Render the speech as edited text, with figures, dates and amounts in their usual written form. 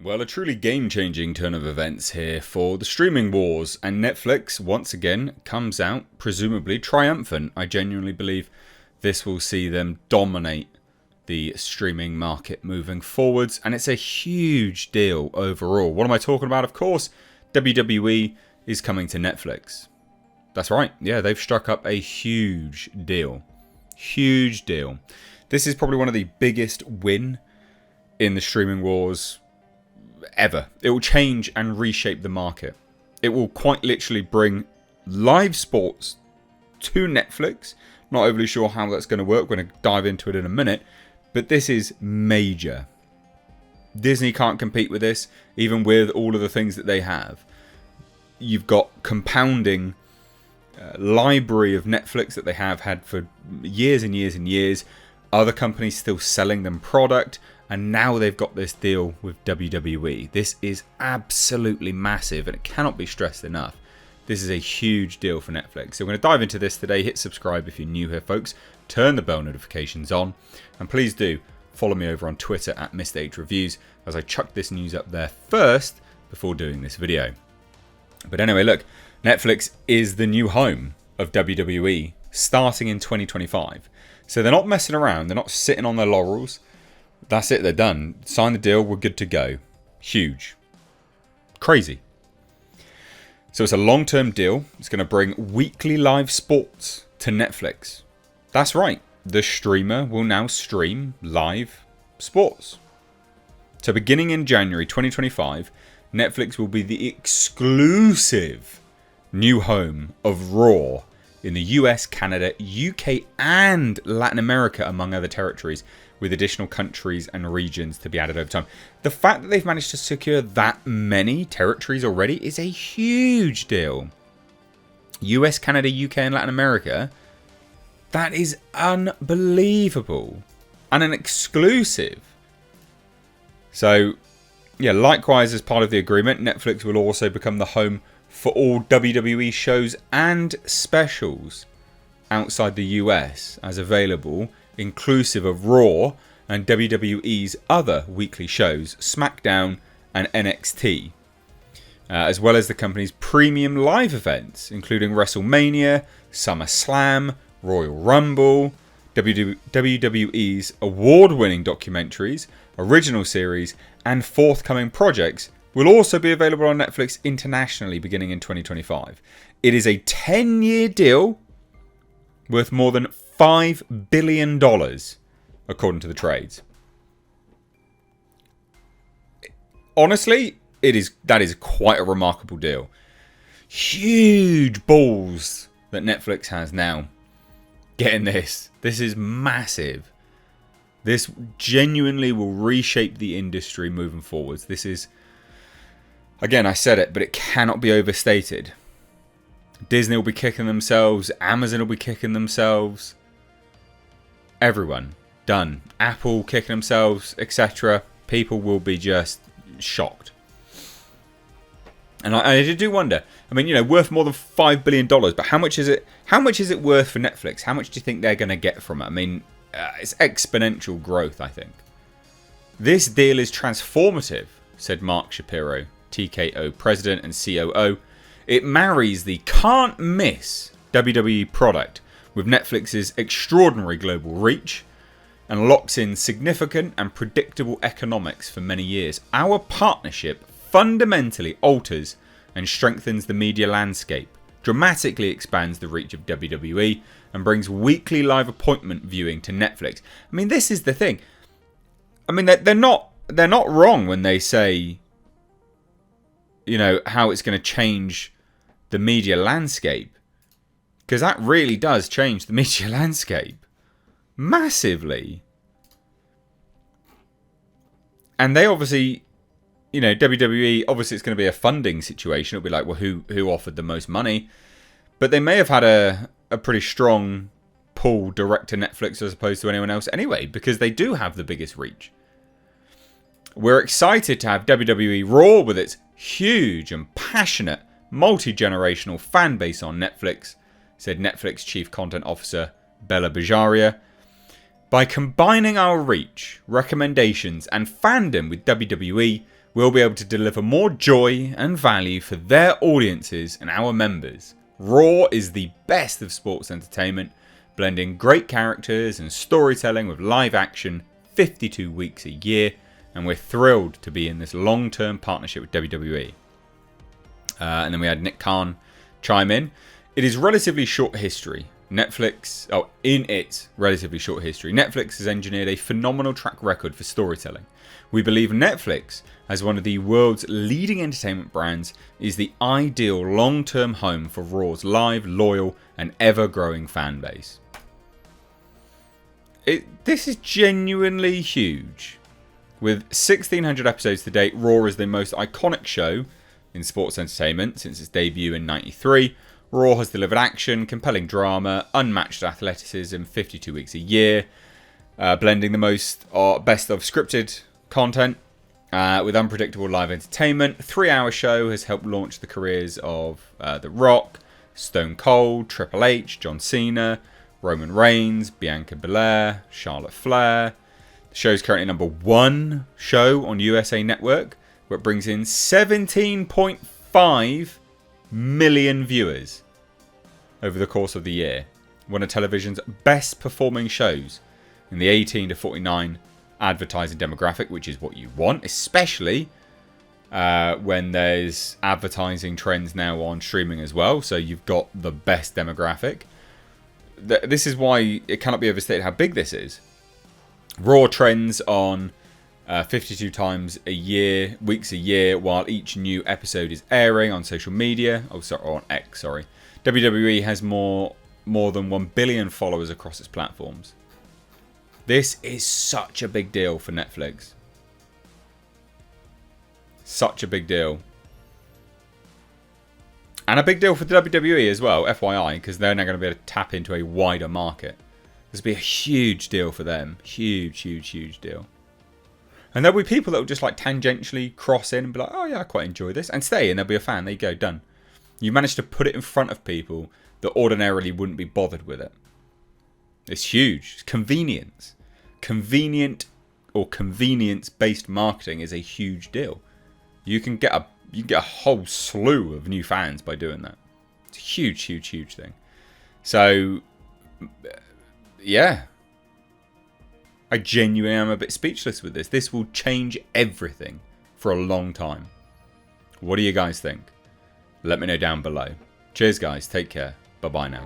Well, a truly game-changing turn of events here for the streaming wars, and Netflix once again comes out presumably triumphant. I genuinely believe this will see them dominate the streaming market moving forwards, and it's a huge deal overall. What am I talking about? Of course, WWE is coming to Netflix. That's right, yeah, they've struck up a huge deal. Huge deal. This is probably one of the biggest win in the streaming wars ever. It will change and reshape the market. It will quite literally bring live sports to Netflix. Not overly sure how that's going to work. We're going to dive into it in a minute. But this is major. Disney can't compete with this, even with all of the things that they have. You've got compounding library of Netflix that they have had for years and years and years. Other companies still selling them product. And now they've got this deal with WWE. This is absolutely massive, and it cannot be stressed enough. This is a huge deal for Netflix. So we're going to dive into this today. Hit subscribe if you're new here, folks. Turn the bell notifications on. And please do follow me over on Twitter at MrH as I chuck this news up there first before doing this video. But anyway, look, Netflix is the new home of WWE starting in 2025. So they're not messing around. They're not sitting on their laurels. That's it, they're done. Sign the deal, we're good to go. Huge. Crazy. So it's a long-term deal. It's going to bring weekly live sports to Netflix. That's right. The streamer will now stream live sports. So beginning in January 2025, Netflix will be the exclusive new home of Raw in the US, Canada, UK, and Latin America, among other territories, with additional countries and regions to be added over time. The fact that they've managed to secure that many territories already is a huge deal. US, Canada, UK, and Latin America, that is unbelievable. And an exclusive. So, yeah, likewise, as part of the agreement, Netflix will also become the home for all WWE shows and specials outside the US as available, inclusive of Raw and WWE's other weekly shows, SmackDown and NXT, as well as the company's premium live events, including WrestleMania, SummerSlam, Royal Rumble, WWE's award-winning documentaries, original series, and forthcoming projects will also be available on Netflix internationally beginning in 2025. It is a 10-year deal worth more than $5 billion, according to the trades. Honestly, that is quite a remarkable deal. Huge balls that Netflix has now. Getting this. This is massive. This genuinely will reshape the industry moving forwards. This is, again, I said it, but it cannot be overstated. Disney will be kicking themselves. Amazon will be kicking themselves. Everyone. Done. Apple kicking themselves, etc. People will be just shocked. And I do wonder. I mean, worth more than $5 billion. But how much is it? How much is it worth for Netflix? How much do you think they're going to get from it? I mean, it's exponential growth, I think. This deal is transformative, said Mark Shapiro, TKO president and COO. It marries the can't-miss WWE product with Netflix's extraordinary global reach and locks in significant and predictable economics for many years. Our partnership fundamentally alters and strengthens the media landscape, dramatically expands the reach of WWE, and brings weekly live appointment viewing to Netflix. I mean, this is the thing. I mean, they're not wrong when they say, how it's going to change the media landscape, because that really does change the media landscape massively. And they obviously, WWE, obviously it's going to be a funding situation. It'll be like, well, who offered the most money? But they may have had a pretty strong pull direct to Netflix as opposed to anyone else anyway, because they do have the biggest reach. We're excited to have WWE Raw with its huge and passionate multi-generational fan base on Netflix, said Netflix Chief Content Officer Bella Bajaria. By combining our reach, recommendations, and fandom with WWE, we'll be able to deliver more joy and value for their audiences and our members. Raw is the best of sports entertainment, blending great characters and storytelling with live action 52 weeks a year, and we're thrilled to be in this long-term partnership with WWE. And then we had Nick Khan chime in. It is relatively short history. In its relatively short history, Netflix has engineered a phenomenal track record for storytelling. We believe Netflix, as one of the world's leading entertainment brands, is the ideal long-term home for Raw's live, loyal, and ever-growing fan base. This is genuinely huge. With 1,600 episodes to date, Raw is the most iconic show in sports entertainment since its debut in '93. Raw has delivered action, compelling drama, unmatched athleticism 52 weeks a year, blending the best of scripted content with unpredictable live entertainment. 3-hour show has helped launch the careers of The Rock, Stone Cold, Triple H, John Cena, Roman Reigns, Bianca Belair, Charlotte Flair. The show is currently #1 show on USA Network, where it brings in 17.5 million viewers over the course of the year. One of television's best performing shows in the 18 to 49 advertising demographic, which is what you want, especially when there's advertising trends now on streaming as well. So you've got the best demographic. This is why it cannot be overstated how big this is. Raw trends on 52 times a year, weeks a year, while each new episode is airing on social media. Or on X, sorry. WWE has more than 1 billion followers across its platforms. This is such a big deal for Netflix. Such a big deal. And a big deal for the WWE as well, FYI, because they're now going to be able to tap into a wider market. This will be a huge deal for them. Huge, huge, huge deal. And there'll be people that will just like tangentially cross in and be like, oh yeah, I quite enjoy this. And stay, and they'll be a fan. There you go, done. You managed to put it in front of people that ordinarily wouldn't be bothered with it. It's huge. It's convenience. Convenient or convenience-based marketing is a huge deal. You can get a whole slew of new fans by doing that. It's a huge, huge, huge thing. So, yeah. I genuinely am a bit speechless with this. This will change everything for a long time. What do you guys think? Let me know down below. Cheers, guys. Take care. Bye-bye now.